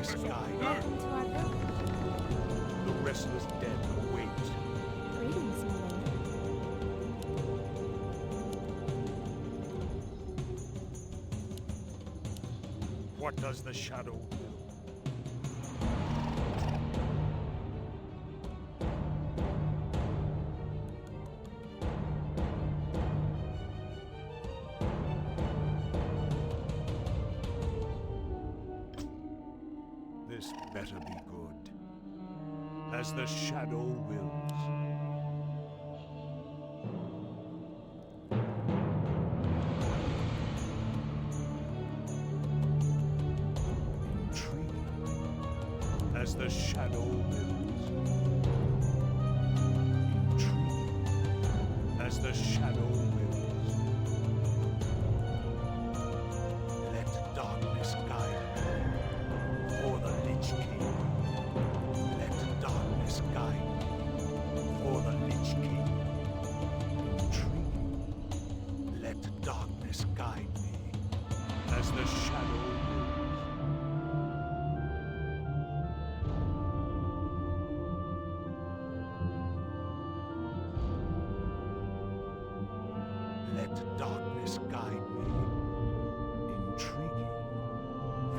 darkness guide. Welcome to our village. The restless dead await. Greetings, my lady. What does the shadow will? This better be good, as the shadow wills. As the shadow wills. Intrigue. As the shadow wills. Let darkness guide me for the Lich King. Let darkness guide me for the Lich King. Intrigue. Let darkness guide me as the shadow wills. Let darkness guide me, intriguing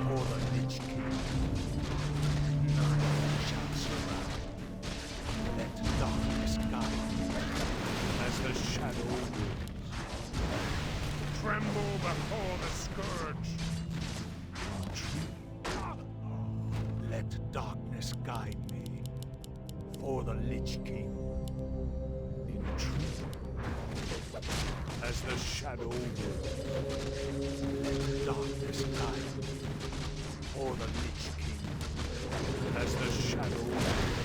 for the Lich King. None shall surround. Let darkness guide me, as the shadow wills. Tremble before the scourge. Intriguing. Let darkness guide me, for the Lich King. Intriguing. As the shadow wills. Let darkness guide me, for the Lich King. As the shadow wills.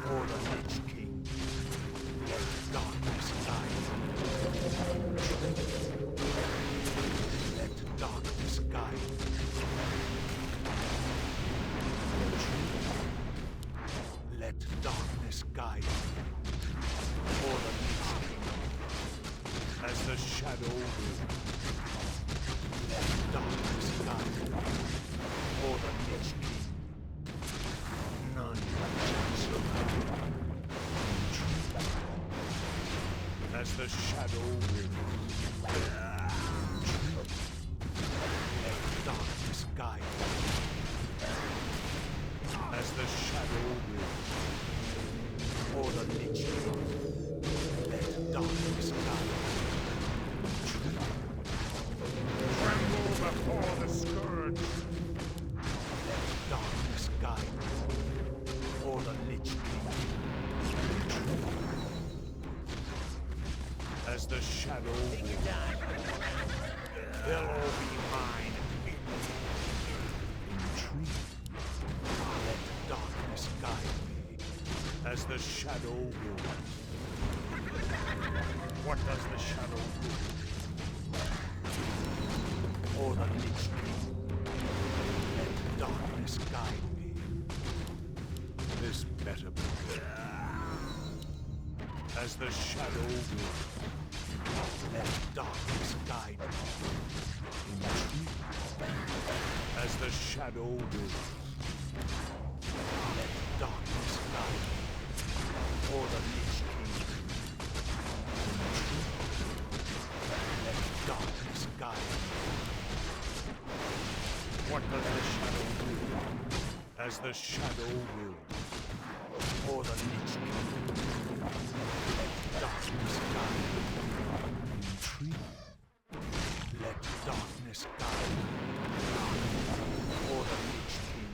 For the Lich King. Let darkness guide me. Let darkness guide me. Let darkness guide me, for the Lich King. As the shadow wills. Let darkness guide me, for the Lich King. None shall surround. As the shadow wills. Let darkness guide me. As the shadow wills. For the Lich King. Let darkness guide me. Tremble before the scourge. Let darkness guide me, for the Lich King. As the shadow wills. They'll all be mine. Intrigue. Let darkness guide me, as the shadow wills. What does the shadow will? For the Lich King. Let darkness guide me. This better be good. As the shadow wills. Let darkness guide me. Intrigue. As the shadow wills. Let darkness guide me. For the Lich King. Intrigue. Let darkness guide me. What does the shadow will? As the shadow wills. For the Lich King. Let darkness guide me. Intrigue. Let darkness guide me. For the Lich King.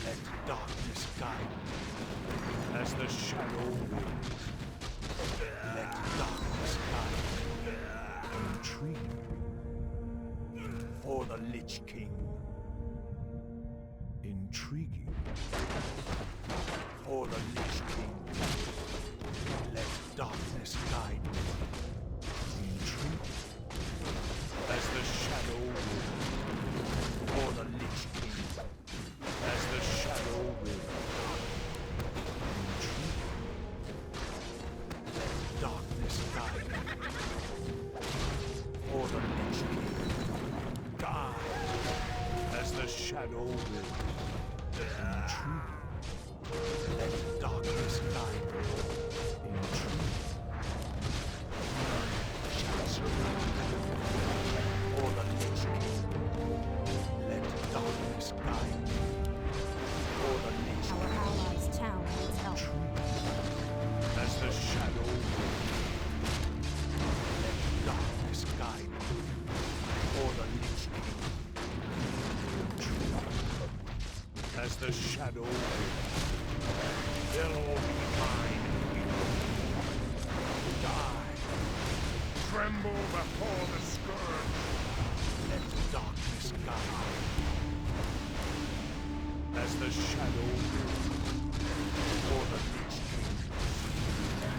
Let darkness guide me. As the shadow wills. Let darkness guide me. Intrigue. For the Lich King. Intriguing. For the Lich King. Let darkness guide me. Intriguing. As the shadow wills. For the Lich King. As the shadow wills. Intriguing. Let darkness guide me. For the Lich King. Die. As the will. Intrude. Let darkness guide me. Intrude. None shall survive. Or the Lich King. Let darkness guide me. Or the Lich Our King. allies' town needs help. As the shadow will. Let darkness guide me. Or the Lich King. As the shadow will. They'll all be mine. Die. Tremble before the scourge. Let darkness guide. As the shadow will. Or the Lich King.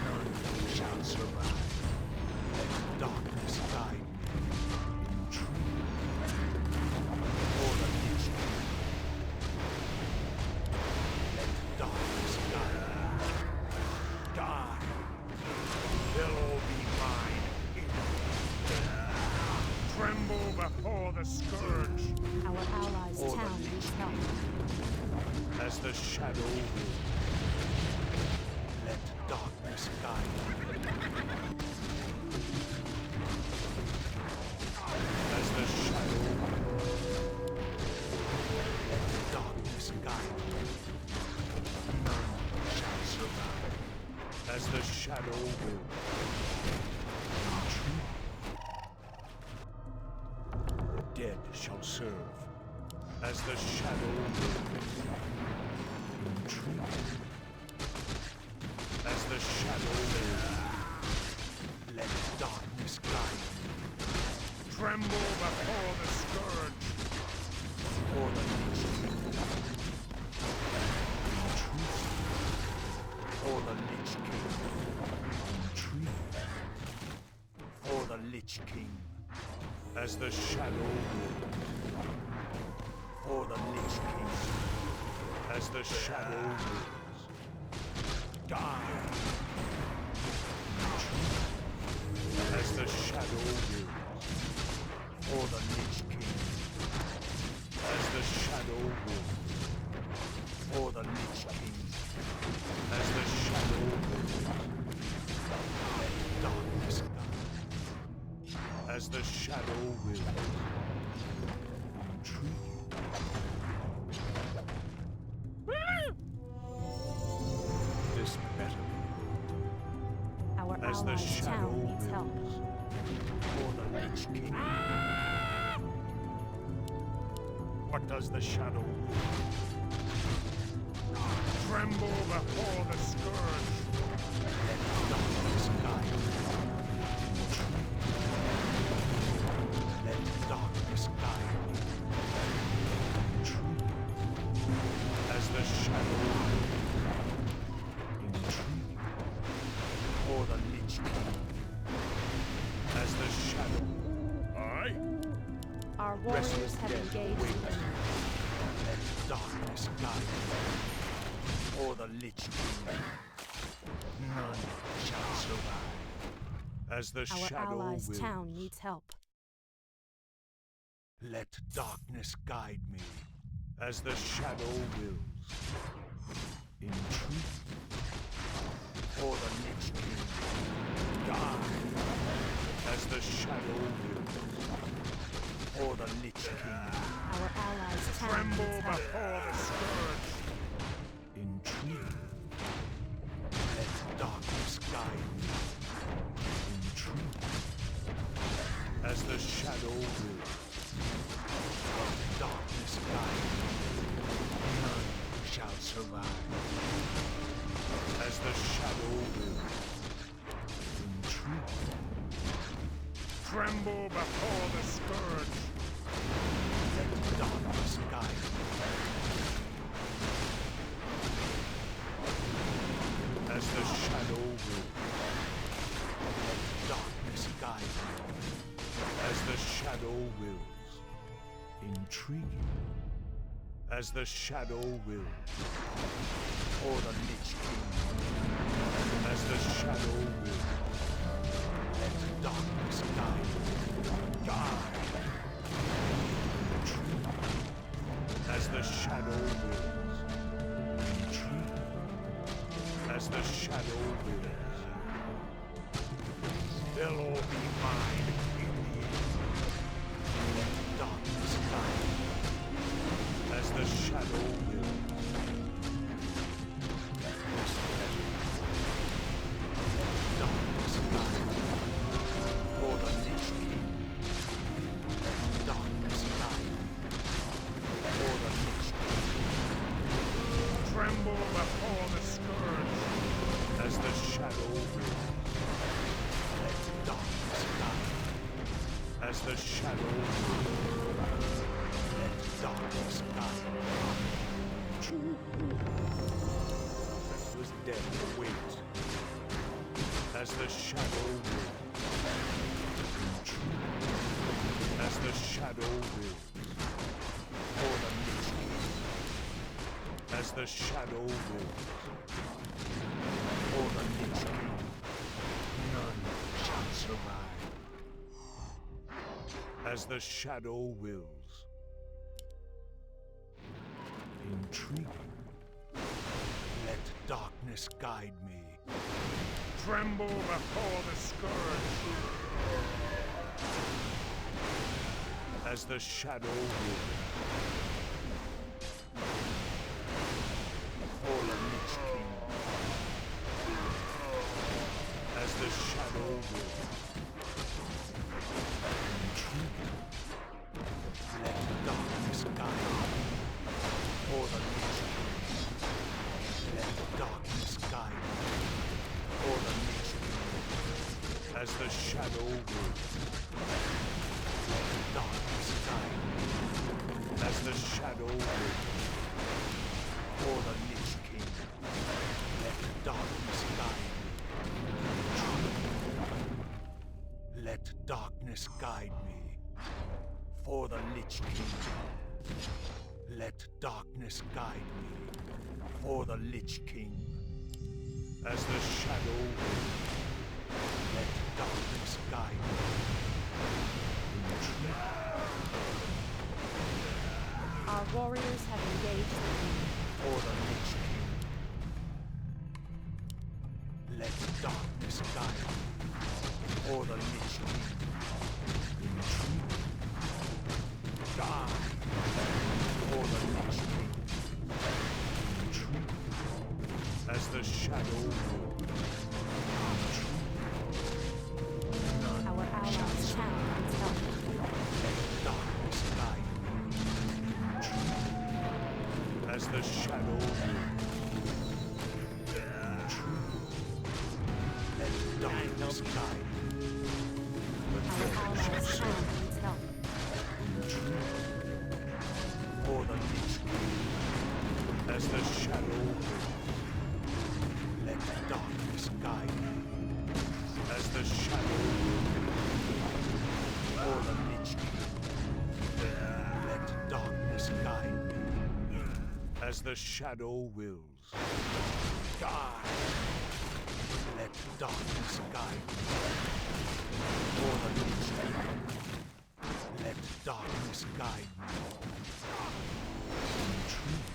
None shall survive. Let darkness guide me. In truth. Or the Lich King. Let darkness guide me. Die. They'll all be mine. Tremble before the scourge. Our allies' Or the town Lich needs help. As the shadow will. Let darkness guide me. As the shadow will. Let darkness guide me. None shall survive. As the shadow will. The dead shall serve. As the shadow will. Intrigue. As the shadow will. Let darkness guide me. Tremble before the scourge. Or the Lich King. Intrigue. Or the Lich King. Intrigue. Or the Lich King. As the shadow will. Or the Lich King. As the shadow wills. Die. As the shadow wills. Or the Lich King. As the shadow wills. Or the Lich King. As the shadow wills. Let darkness guide. As the shadow wills. Intrigue. This better be good. Our As the allies' shadow town needs help. wills. Or the Lich King. What does the shadow will? Tremble before the scourge. Let darkness guide me. Let darkness guide me. Intrigue. As the shadow will. Intrigue. Or the Lich King. As the shadow. Aye. Our warriors Restless have dead engaged the awaits. enemy. Let darkness guide me. Or the Lich King. None shall survive. As the Our shadow allies' wills. town needs help. Let darkness guide me. As the shadow wills. In truth. Or the Lich King. Die. As the shadow wills. Or the Lich King. Our allies' town Tremble needs help. before the scourge. Intrigue. Let darkness guide me. Intrigue. As the shadow wills. Let darkness guide me. None shall survive. As the shadow wills. Intrigue. Tremble before the scourge. Let darkness guide me. As the shadow wills. Let darkness guide me. As the shadow wills. Intriguing. As the shadow wills. Or the Lich King. As the shadow wills. Let darkness guide me. Die. Intrigue. As the shadow wills. Intrigue. As the shadow wills. They'll all be mine in the end. Let darkness guide me. As the shadow wills. Darkness guide me. For the Lich King. Darkness guide me. For the Lich King. Tremble before the scourge. As the shadow wills. Let darkness guide me. As the shadow wills. Let darkness guide me. That was death awaits. As the shadow wills. As the shadow wills. For the Lich King. As the shadow wills. For the Lich King. None shall survive. As the shadow wills. Intriguing. Let darkness guide me. Tremble before the scourge. As the shadow wills. For the Lich King. As the shadow wills. Intriguing. Let darkness guide me. For the Lich King. Let darkness guide me. For the Lich King. As the shadow wills. Let darkness guide me. As the shadow wills. For the Lich King. Let darkness guide me. Let darkness guide me. For the Lich King. Let darkness guide me. For the Lich King. As the shadow wills. Let darkness guide me. Our warriors have engaged the enemy. For the Lich King. Let darkness guide me. For the Lich King. Intrigue. Die. For the Lich King. Intrigue. As the shadow wills. Our allies' town is helping. Let darkness guide me. As the shadow wills. Let darkness guide me. Our allies' town needs help. For the Lich King. As the shadow wills. Let darkness guide me. As the shadow wills. For the Lich King. Let darkness guide me. As the shadow wills. Die. Let darkness guide me. For the Lich King. Let darkness guide me. Intrigue.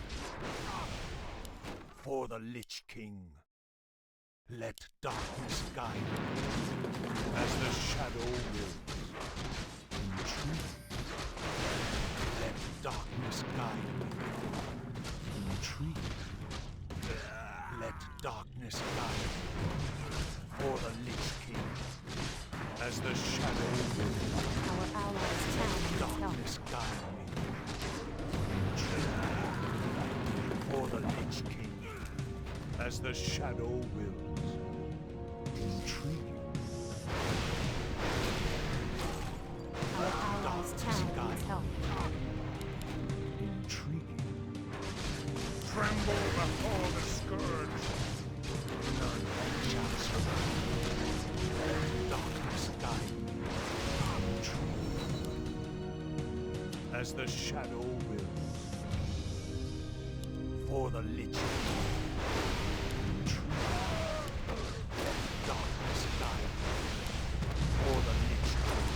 For the Lich King. Let darkness guide me. As the shadow wills. Intrigue. Let darkness guide me. Intrigue. Let darkness guide me. For the Lich King. As the shadow wills. Our allies' town needs help. Darkness guide me. Intrigue. For the Lich King. As the shadow wills. Intrigue. Our allies' town needs help. Intriguing. Tremble before the scourge. None shall survive. Let darkness guide me. Intriguing. As the shadow wills. For the Lich King. Intriguing. Let darkness guide me. For the Lich King.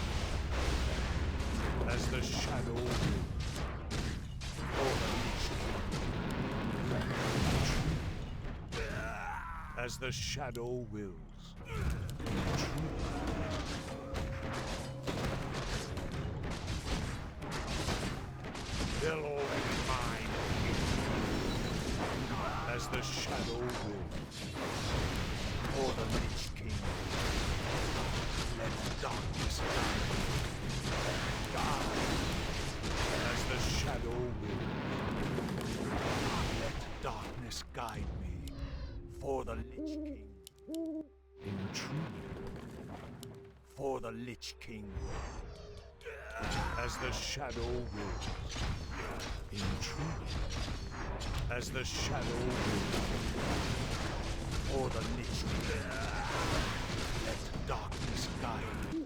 As the shadow wills. For the As the shadow wills. They'll all be mine. As the shadow wills. For the Lich King. Let darkness guide. As the shadow wills. Let darkness guide me. For the Lich King. Intrigue. For the Lich King. As the shadow wills. Intrigue. As the shadow wills. For the Lich King. Let darkness guide.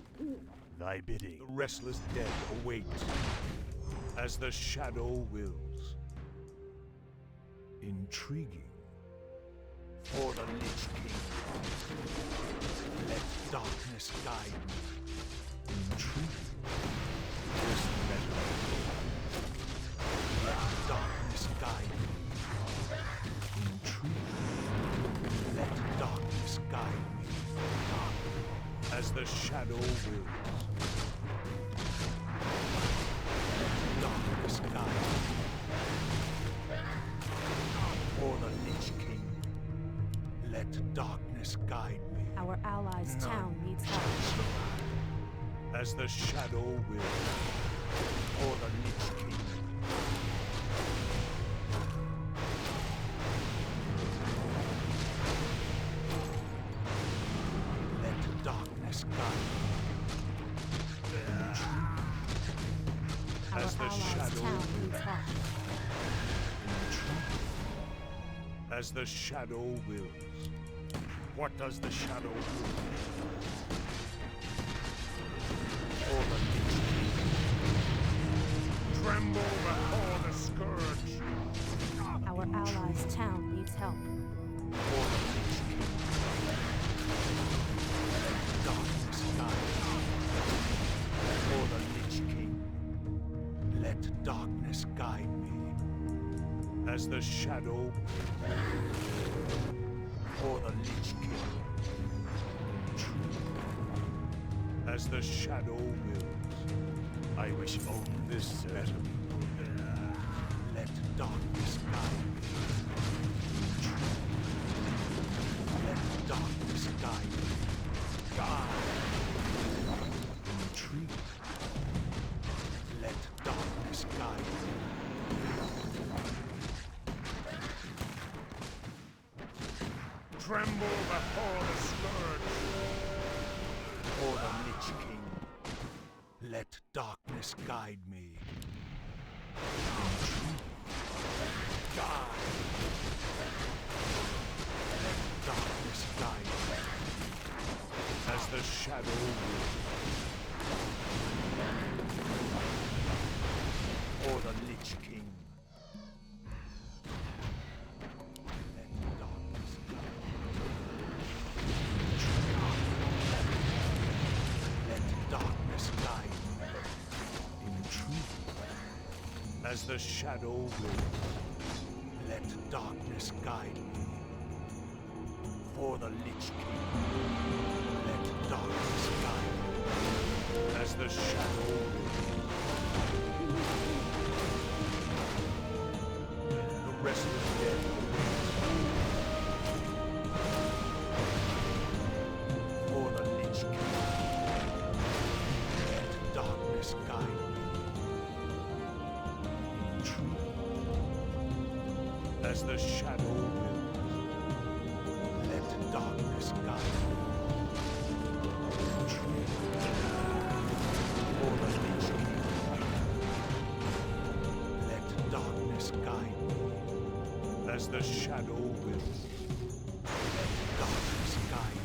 Thy bidding. The restless dead await. As the shadow wills. Intriguing. For the Lich King. Let darkness guide me. Intriguing. This metal. Let darkness guide me. Intriguing. Let darkness guide me. As the shadow wills. Let darkness guide me. For the Lich King. Let darkness guide me. Our allies' town needs help. As the shadow wills. For the Lich King. Let darkness guide me. Our As the allies' shadow town wills. needs help. As the shadow wills. What does the shadow will? For the Lich King. Tremble before the scourge. Our allies' town needs help. For the Lich King. Let darkness guide. For the Lich King. Let darkness guide me. As the shadow. For the Lich King. As the shadow wills. I wish only this better be good. Let darkness guide me. Let darkness guide me. Guide. Intrigue. Let darkness guide me. Tremble before the scourge. For the Lich King. Let darkness guide me. Guide. Let darkness guide me. As the shadow will. For the Lich King. Let darkness guide me. Let darkness guide me. Intrigue. As the shadow will. Let darkness guide me. For the Lich King. Let darkness guide me. As the shadow will. The restless dead for the Lich King. Let darkness guide me. True. As the shadow wills. Let darkness guide me. True. For the Lich King. Let darkness guide me. As the shadow wills. Let darkness guide me.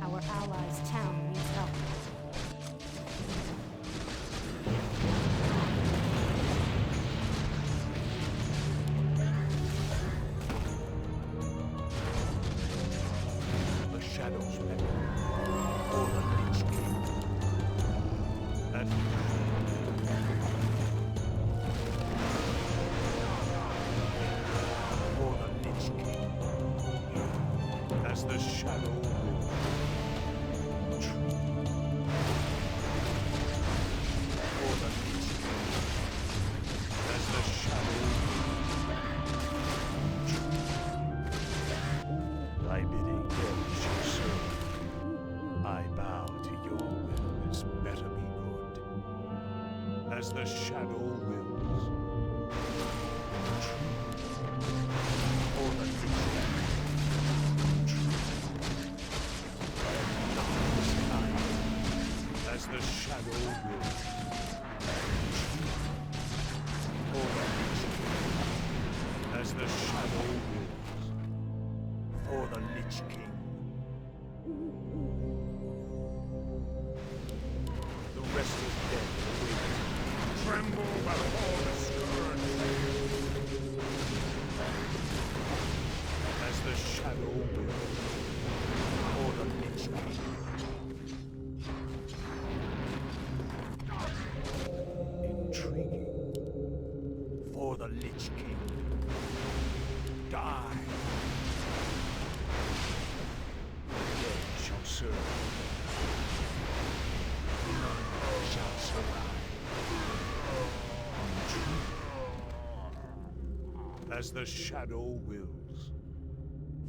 Our allies' town needs help. shadow will retreat. For the Lich King, as the shadow retreat. Thy bidding dead shall serve. I bow to your will, this better be good. As the shadow wills. Retreat. For the Lich King. As the shadow wills. For the Lich King. As the shadow wills. For the Lich King. The restless dead await. Tremble before the scourge. As the shadow wills. For the Lich King. Intriguing. For the Lich King. Die. The dead shall serve. None shall survive. Intriguing. As the shadow wills.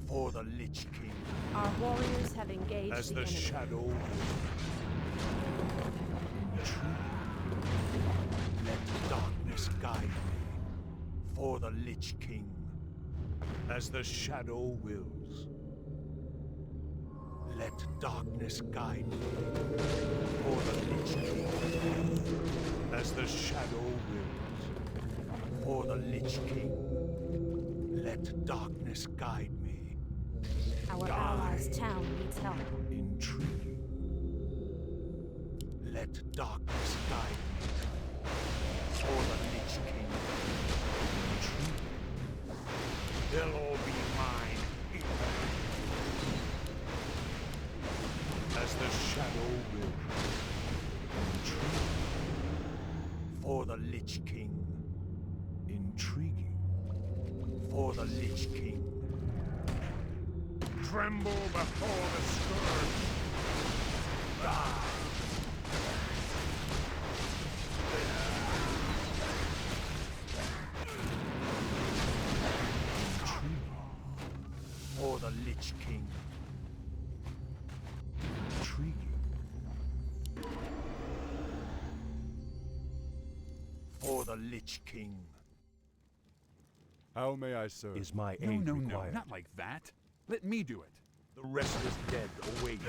For the Lich King. Our warriors have engaged As the the enemy. shadow wills. Intriguing. Let darkness guide me. For the Lich King. As the shadow wills. Let darkness guide me. For the Lich King. As the shadow wills. For the Lich King. Let darkness guide me. Our Die. allies' town needs help. Intriguing. Let darkness guide me. For the Lich King. Intriguing. They'll all be mine. As the shadow wills. Intriguing. For the Lich King. Intriguing. For the Lich King. Tremble before the scourge. Die. For the Lich King. Intriguing. For the Lich King. How may I serve? Is my No, aid no, required? no, not like that. Let me do it. The restless dead await.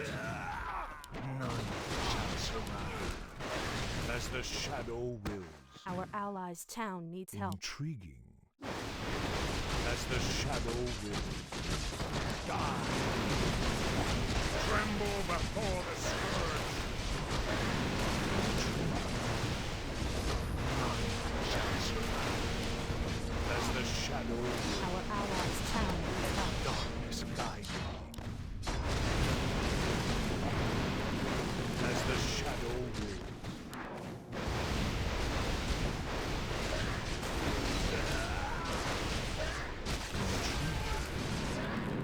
None shall survive. As the shadow wills. Our allies' town needs help. Intriguing. As the shadow wills. Die. Tremble before the scourge. None shall survive. As the shadow wills. Our allies' town needs help. Darkness guide me. As the shadow wills.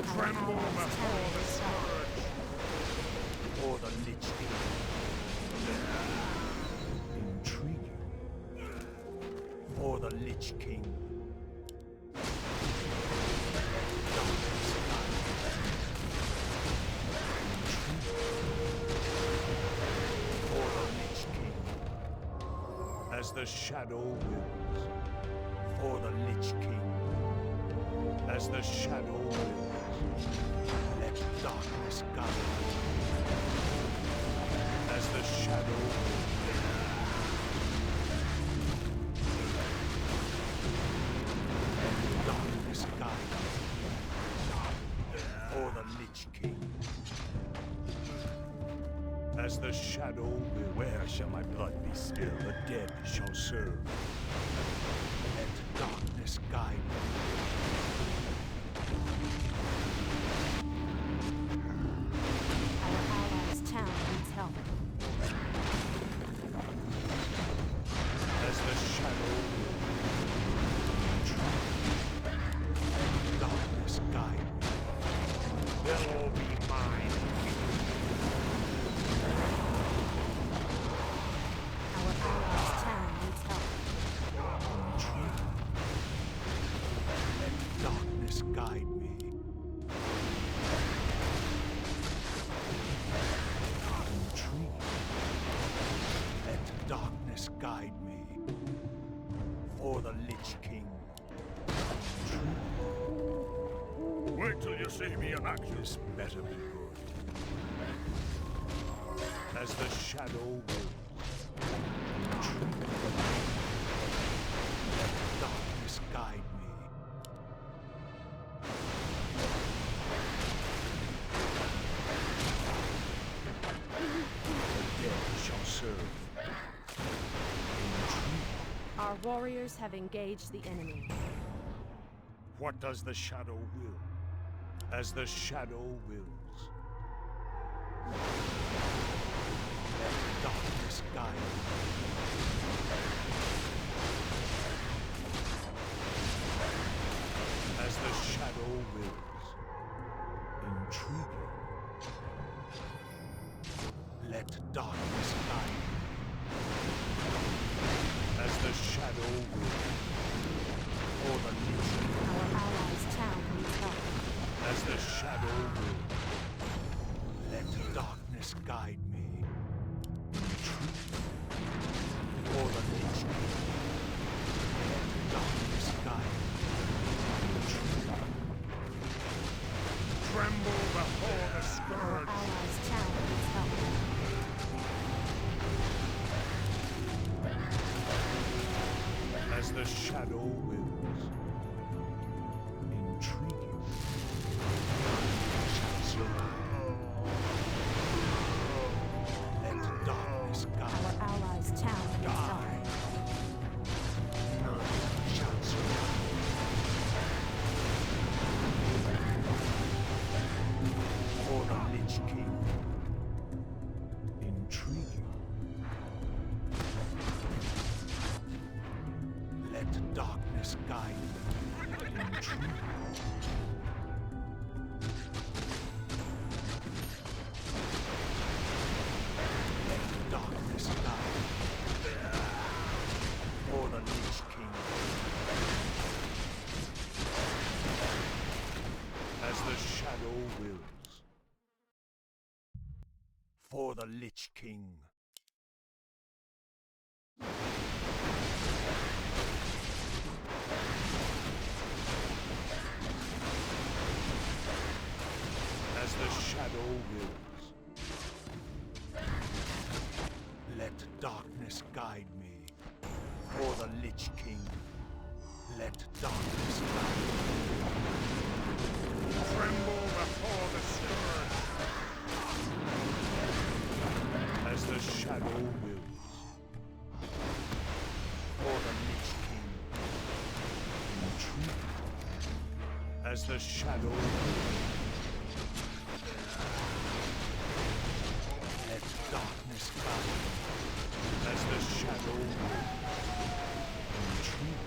Our Tremble allies' before town the needs help. scourge. For the Lich King. Intriguing. For the Lich King. Darkness guide me. Intriguing. For the Lich King. As the shadow wills. For the Lich King. As the shadow wills. Let darkness guide me. As the shadow wills. Let darkness guide me. For the Lich King. As the shadow will. Where shall my blood be spilled? The dead shall serve. Let darkness guide me. Our allies' town needs help. As the shadow will. Darkness guide me. They'll all be mine. darkness guide me. For the Lich King. Wait till you see me in action. This better be good. As the shadow wills. Let darkness guide me. The dead shall serve. Our warriors have engaged the enemy. What does the shadow will? As the shadow wills. Let darkness guide me. As the shadow wills. Intriguing. Let darkness guide me. As the shadow wills. For the Lich. Our allies' town needs help. As the shadow wills. Let darkness guide me. For the Lich. Let darkness guide me. Tremble before the Our scourge. allies' town needs help. As the shadow wills. Intriguing. Let darkness guide. Our allies' town needs help. None shall survive. For the Lich King. Intriguing. Let darkness guide. Intriguing. Let darkness guide. For the Lich King. As the shadow wills. For the Lich King. As the shadow wills. Let darkness guide me. For the Lich King. Let darkness guide me. Tremble before the scourge. As the shadow wills. For the Lich King. Intrigue. As the shadow wills. Let darkness guide. As the shadow wills. Intrigue.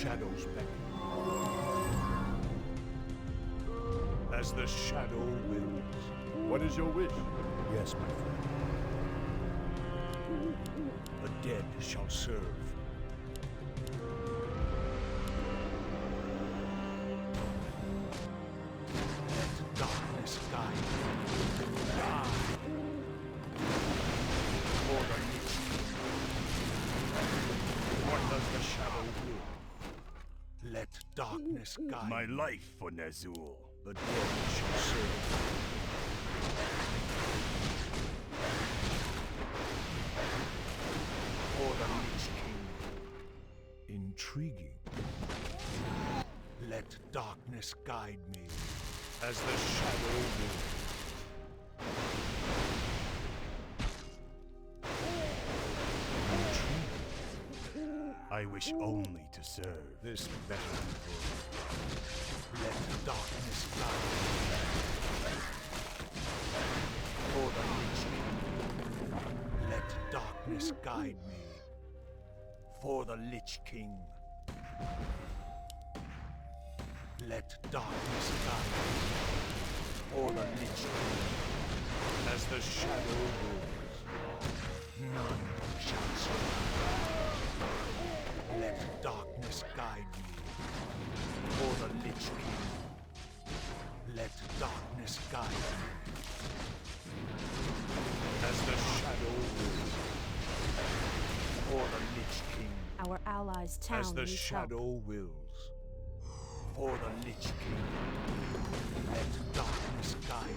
Shadows beckon. As the shadow wills. What is your wish? Yes, my friend. The dead shall serve. Let darkness guide. Die. For the Lich King. What does the shadow will? Let darkness guide. My life for Nazul. The dead shall serve. For the Lich King. Intriguing. Let darkness guide me. As the shadow will. I wish only to serve. This better let darkness guide me. For the Lich King. Let darkness guide me. For the Lich King. Let darkness guide me. For the Lich King. As the shadow rules, none shall survive. Let darkness guide me. For the Lich King. Let darkness guide me. As the shadow rules. For the Lich King. Our allies' town As the needs shadow help. wills. For the Lich King. Let darkness guide me.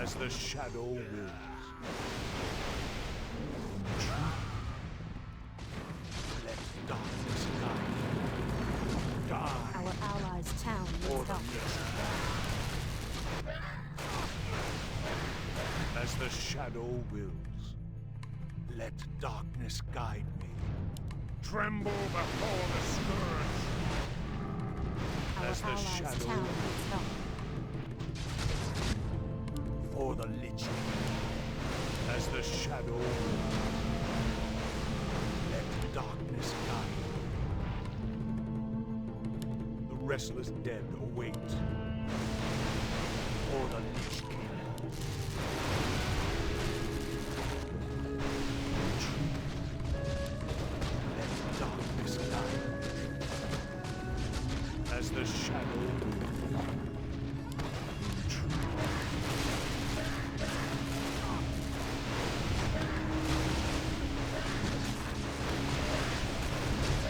As the shadow wills. Let darkness guide me. Die. Our allies' town For needs the help. Lich King. As the shadow wills. Let darkness guide me. Tremble before the scourge. Our As the allies' shadow town needs help. For the Lich King. As the shadow wills. Let darkness guide me. The restless dead await. For the Lich King. Let darkness guide me. As the shadow moves.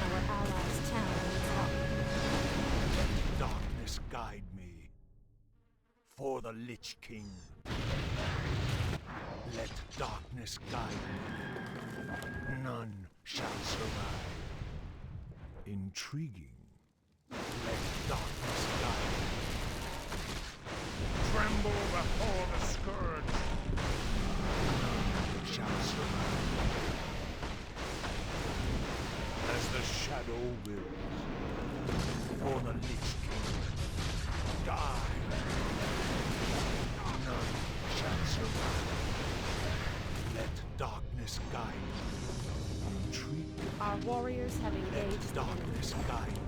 Our allies' town needs help. Let darkness guide me. For the Lich King. Let darkness guide me. None shall survive. Intriguing. Let darkness guide me. Tremble before the scourge. None shall survive. As the shadow wills. For the Lich King. Die. None shall survive. Let darkness guide me. Intriguing. Our warriors have engaged Let the enemy. darkness guide me.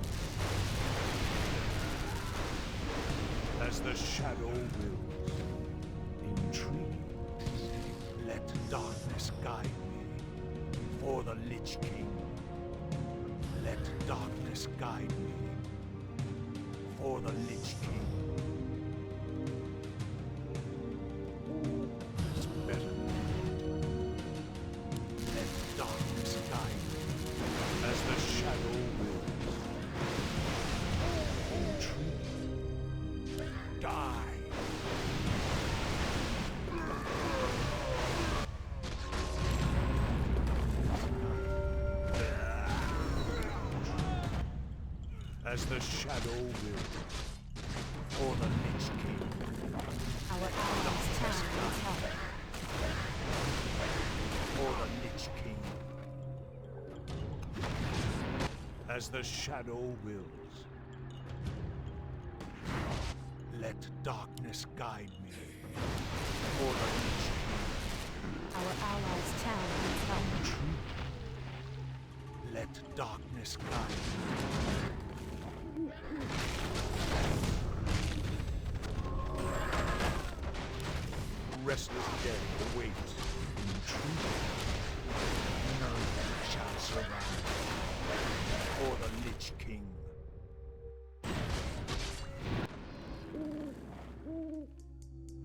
As the shadow wills. Intriguing. Let darkness guide me. For the Lich King. Let darkness guide me. For the Lich King. It's better. Let darkness guide me. As the shadow wills. Intriguing. Die. As the shadow wills. For the Lich King. Our allies' town needs help. For the Lich King. As the shadow wills. Let darkness guide me. For the Lich King. Our allies' town needs help. Let darkness guide me. Restless dead await. Intriguing. None shall survive. For the Lich King.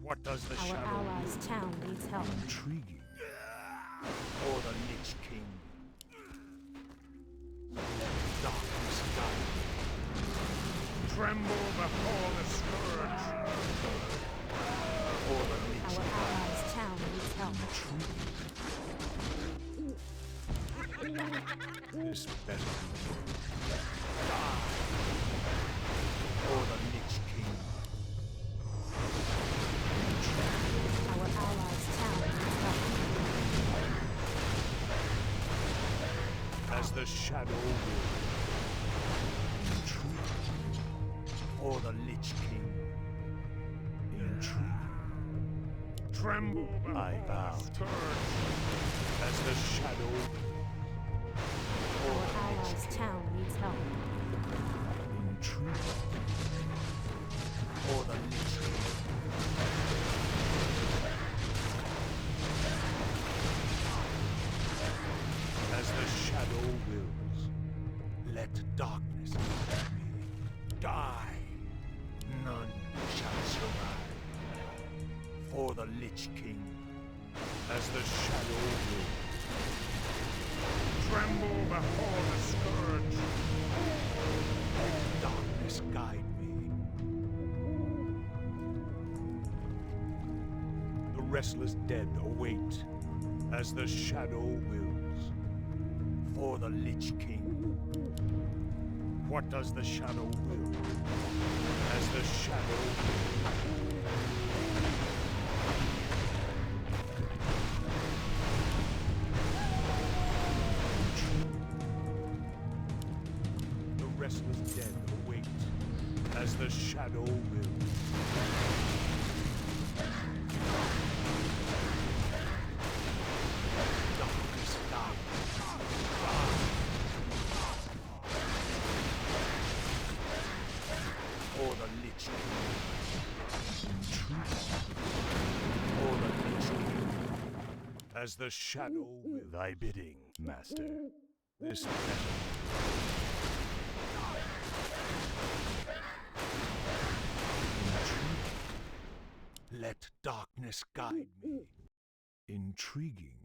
What does the Our shadow allies' will? town needs help. Intriguing. For the Lich King. Let darkness guide me. Tremble before the scourge. For the Lich Our King. allies' town needs help. This better. Die. For the Lich King. Our allies' town needs help. As the shadow will. Intrigue. For the Lich King. Intrigue. Tremble I before bow. the scourge. As the shadow. For Our the Lich allies' King. town needs help. Intrigue. For the Lich King. As the shadow wills, let darkness guide me. Die, none shall survive. For the Lich King, as the shadow wills, Tremble before the scourge. let darkness guide me. The restless dead await, as the shadow wills. For the Lich King. What does the shadow will? As the shadow will. The restless dead await, as the shadow wills. Darkness guides. For the Lich King. For the Lich King. As the shadow will. Thy bidding, master. This let darkness guide me. Intriguing.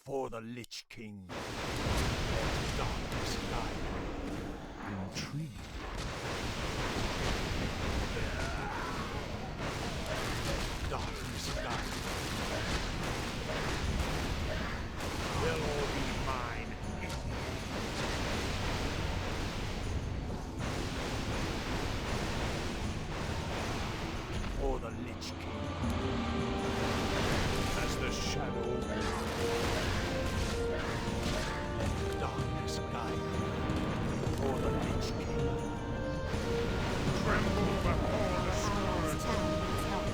For the Lich King. Let darkness guide me. Intriguing. Darkness guide me. They'll all be mine. For the Lich King. As the shadow let darkness guide me. For the Lich King. Tremble before the Our scourge. town needs help.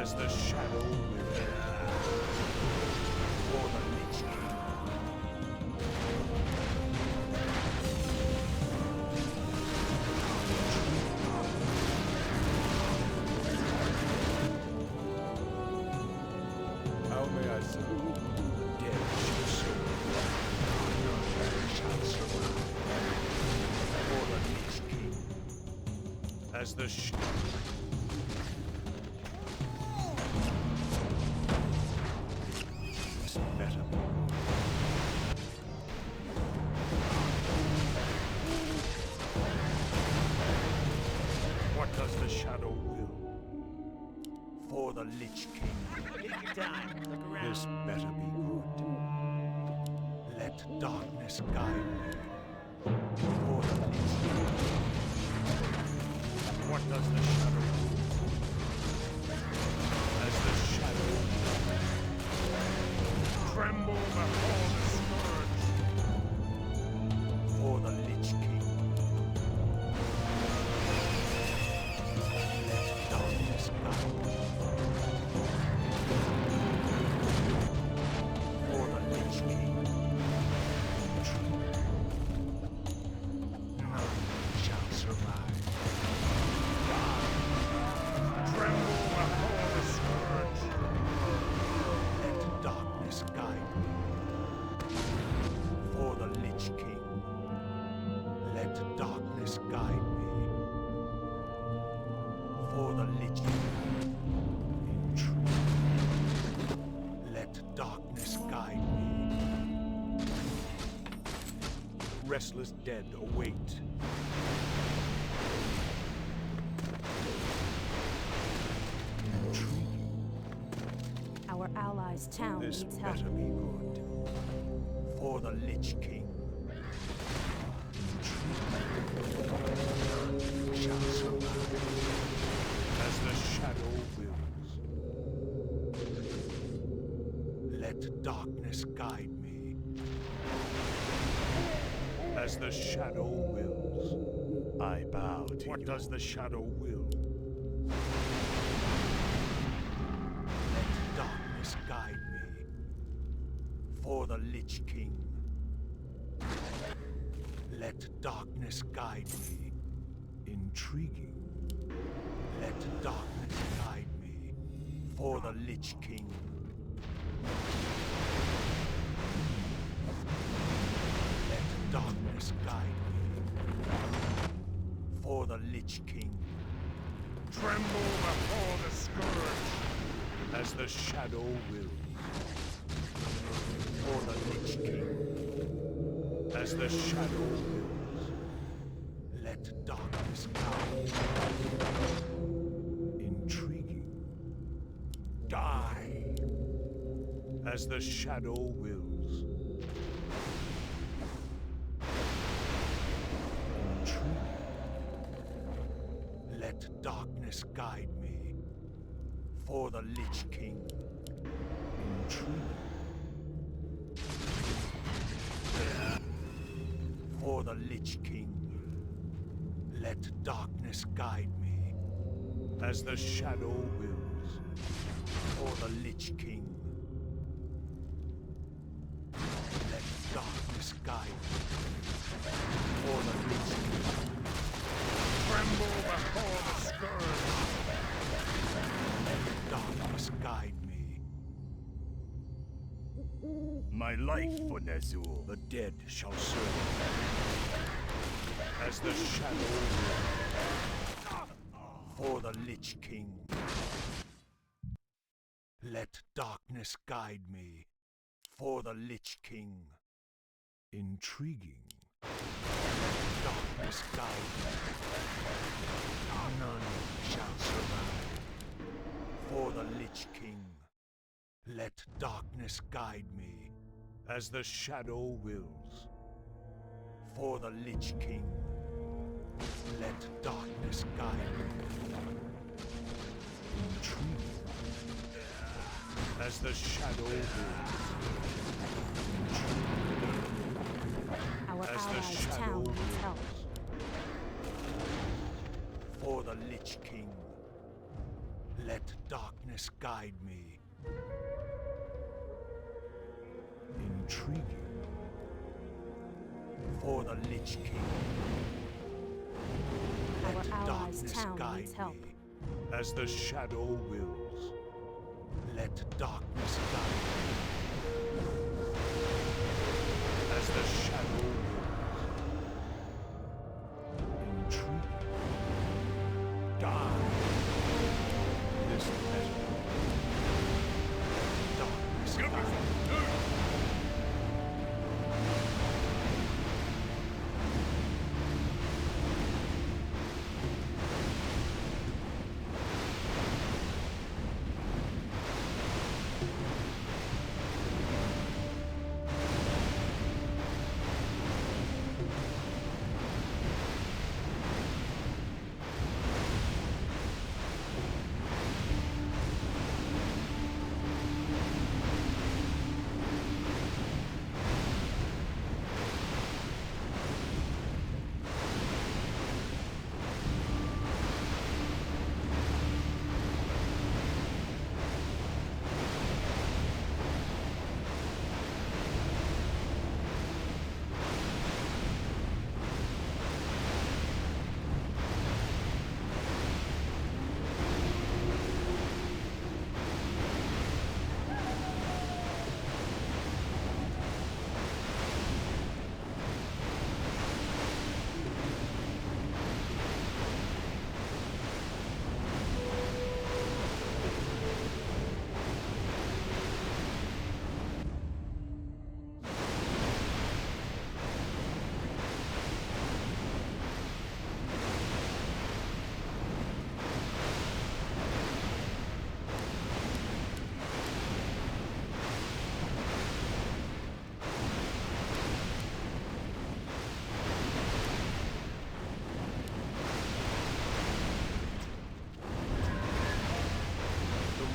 As the shadow will. For the Lich King. How may I serve? The dead shall serve. None shall survive. For the Lich King. As the This better be. What does the shadow will? For the Lich King. This better be good. Let darkness guide me. For the Lich King. What does the shadow will? As the shadow Tremble before the scourge. for the Lich King. Let darkness guide me. For the Lich King. None shall survive. Tremble before the scourge. Let darkness guide me. For the Lich King. Let darkness guide me. For the Lich King. In truth. Let darkness guide me. Restless dead await. Intriguing. Our allies' town This needs help. better be good. For the Lich King. None shall survive. As the shadow wills. Let darkness guide me. As the shadow wills, I bow to you. What does the shadow will? Let darkness guide me. For the Lich King. Let darkness guide me. Intriguing. Let darkness guide me. For the Lich King. Let darkness guide me. For the Lich King. Tremble before the scourge. As the shadow wills. For the Lich King. As the shadow wills. Let darkness guide. Intriguing. Die. As the shadow wills. Intriguing. Let darkness guide me. For the Lich King. Intriguing. For the Lich King. Let darkness guide me. As the shadow wills. For the Lich King. Let darkness guide me. For the Lich King. Tremble before the scourge. Let darkness guide me. My life for Nazul. The dead shall serve. As the shadow wills. For the Lich King. Let darkness guide me. For the Lich King. Intriguing. Let darkness guide me. None shall survive. For the Lich King. Let darkness guide me. As the shadow wills. For the Lich King. Let darkness guide me. Intriguing. As the shadow wills. Our As the allies' shadow town needs help. For the Lich King. Let darkness guide me. Intriguing. For the Lich King. Our Let allies' darkness town guide needs help. me. As the shadow wills. Let darkness guide me. As the shadow wills. Intriguing. Die. This measure. Darkness guide me.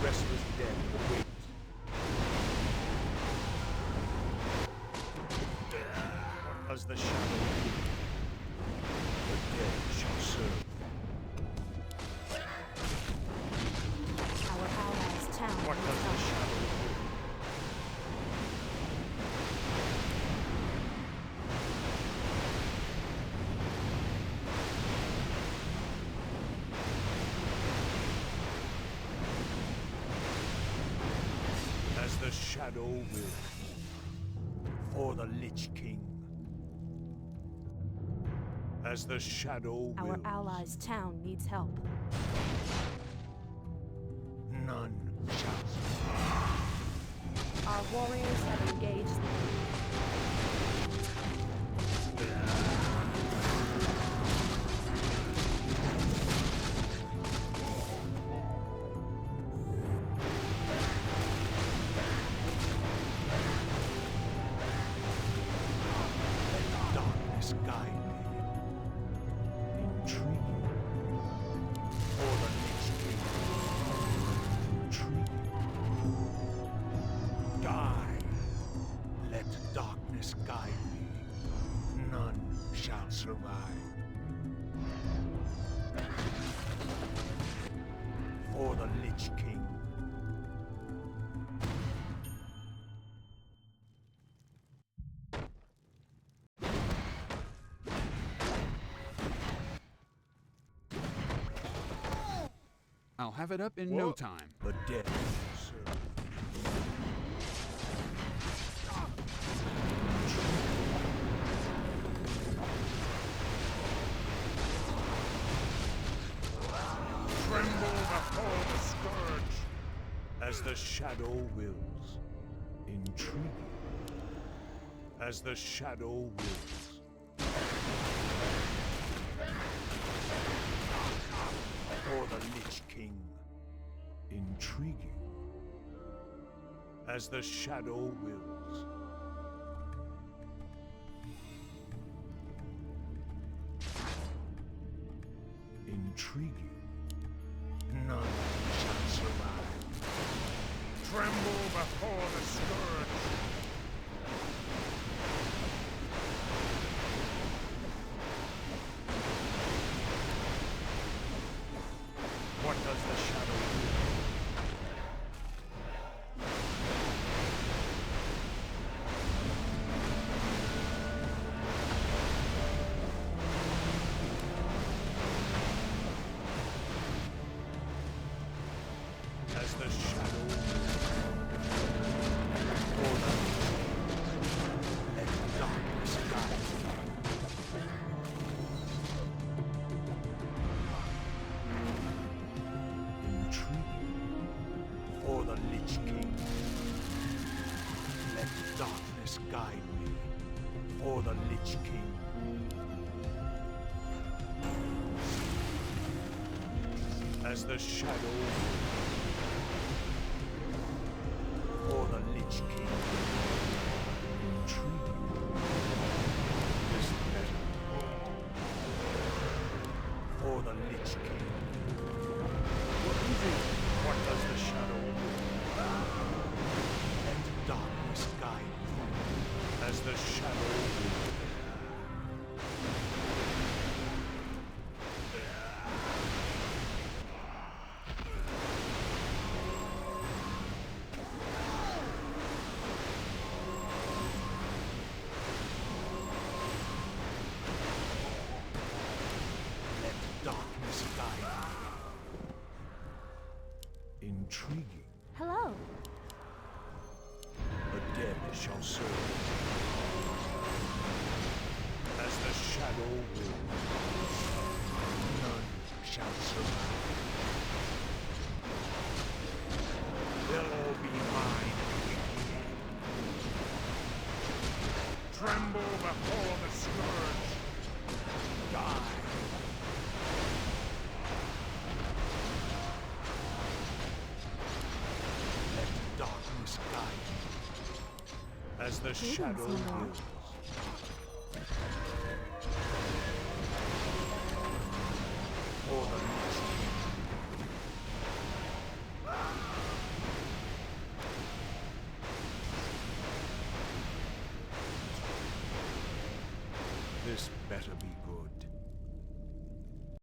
restless dead awaits. the shadow will, the dead shall serve. Our allies' town What does needs the help. shadow will? As the shadow will, for the Lich King. As the shadow Our will, allies' town needs help. none shall survive. Our warriors have engaged the enemy. Darkness guide me. Intriguing. For the Lich King. Intriguing. Die. Let darkness guide me. None shall survive. For the Lich King. I'll have it up in no time. The dead serve. Tremble before the scourge. As the shadow wills. Intriguing. As the shadow wills. For the Lich King. Intriguing. As the shadow wills. Intriguing. None shall survive. Tremble before the scourge. What does the shadow will? As the shadow will. Let darkness guide me. Intriguing. For the Lich King. Let darkness guide me. For the Lich King. As the shadow will. For the Lich King. Intriguing. This better. For the Lich King. What does the shadow will? Let darkness guide me. As the shadow will. Let darkness guide me. Intriguing. Hello. The dead shall serve. As the shadow will. None shall survive. They'll all be mine. Tremble before the scourge. Die. Let darkness guide me. As the shadow my lord. will.